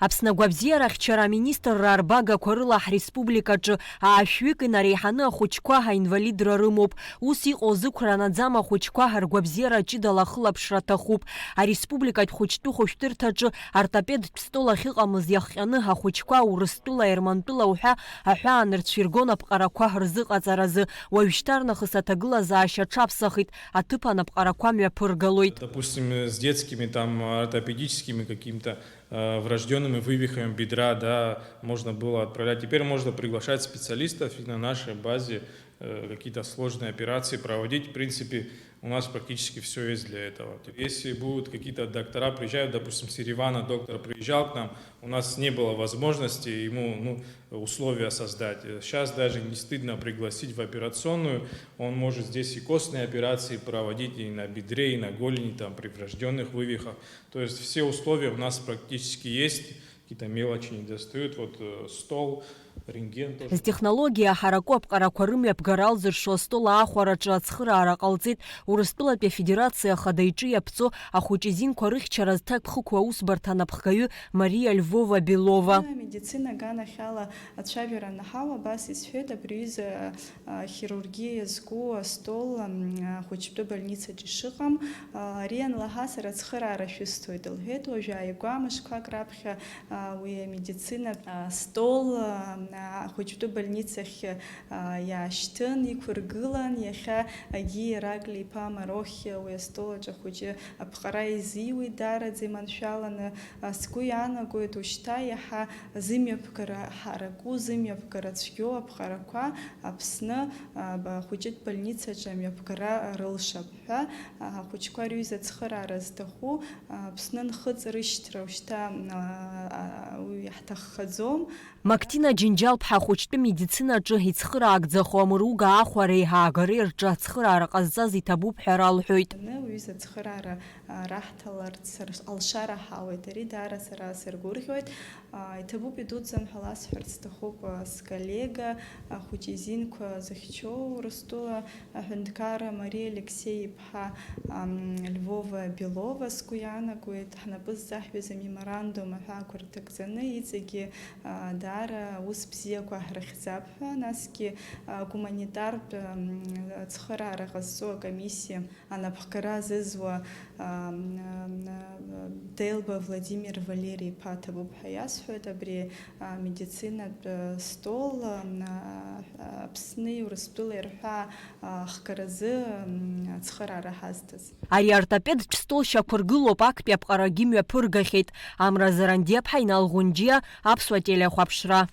Аԥсны агәабзиарахьчара аминистрра арбагақәа рыла ҳреспубликаҿы аашәҩык инареиҳаны ахәыҷқәа ҳаинвалидра рымоуп. Ус иҟоу зықәра наӡам ахәыҷқәа ҳаргәабзиара ҷыдала ахылаԥшра аҭахуп. Ареспубликатә хәыҷтәы хәышәтәырҭаҿы артопедтә стол ахьыҟамыз иахҟьаны ҳахәыҷқәа Урыстәыла, Ермантәыла уҳәа аҳәаанырцә иргон аԥҟарақәа рзыҟаҵаразы. Уажәшьҭарнахыс аҭагылазаашьа аҽаԥсахит, аҭыԥ анапҟарақәа мҩаԥыргалоит. Допустим, с детскими ортопедическими какими-то врожденными вывихами бедра, да, можно было отправлять. Теперь можно приглашать специалистов и на нашей базе какие-то сложные операции проводить. В принципе, у нас практически все есть для этого. Если будут какие-то доктора приезжают, допустим, с Еревана доктор приезжал к нам, у нас не было возможности ему условия создать. Сейчас даже не стыдно пригласить в операционную. Он может здесь и костные операции проводить и на бедре, и на голени, при врожденных вывихах. То есть все условия у нас практически есть. Какие-то мелочи не достают. Вот стол, рентген тоже. Технология ҳараку аԥҟарақәа рымҩаԥгара алзыршо астол аахәараҿы ацхыраара ҟалҵеит Урыстәылатәи афедерациа ахада иҿы иаԥҵо ахәыҷ изинқәа рыхьчара зҭакԥхықәу аусбарҭа анапхгаҩы Мария Львова-Белова. Медицина ганахьала ацәажәара анаҳауа абас исҳәеит, абри аҩыза хирургиа зку астол ахәыҷтәы больницаҿы ишыҟам, ари анлаҳа сара ацхыраара шәысҭоит лҳәеит. Уажәы ааигәа мышқәак раԥхьа уи амедицина стол ахәыҷтәы больницахь иаашьҭын, иқәыргылан, иахьа Аги Ираклиа-иԥа Марохь уи астол аҿы ахәыҷы аԥҟара изиуит даараӡа иманшәаланы. Сгәы иаанагоит ушьҭа иаҳа зымҩаԥгара ҳараку, зымҩаԥгара цәгьоу аԥҟарақәа Аԥсны ахәыҷтә больницаҿы амҩаԥгара рылшап ҳәа ахәыҷқәа рҩыза ацхыраара зҭаху Аԥсны нхыҵрышьҭра ушьҭа иаҳҭаххаӡом. Мактина Џьынџьал-ԥҳа ахәыҷтәы медицинаҿы ицхыраагӡахо амыруга ахәара еиҳаагареи рҿы ацхыраара ҟазҵаз иҭабуп ҳәа ралҳәоит. Уҩыза ацхыраара раҳҭаларц алшара ҳауеит, ари даара сара сыргәырӷьоит. Иҭабуп идуӡӡан ҳәа ласҳәарц сҭахуп сколлега ахәыҷ изинқәа захьчоу Урыстәыла аҳәынҭқар Мария Алексеи-иԥҳа Львова-Белова. Сгәы иаанагоит ҳнапы ззаҳҩыз амеморандум аҳәаақәа рҭагӡаны иҵегьы даара ус бзиақәа ҳрыхьӡап ҳәа, насгьы гуманитартә ацхыраара ҟазҵо акомиссиа анапхгара азызуа Делба Владимир Валерий-иԥа ҭабуп ҳәа иасҳәоит. Абри медицинатә стол Аԥсни Урыстәылеи рҳәа хгаразы ацхыраара ҳазҭаз. Ари артопедтә стол шьақәыргылоуп, актәи аԥҟарагьы мҩаԥыргахьеит. Амра Заранdiaԥҳа, Инал Ӷәынџьиа, Аԥсуа телеахәаԥшра.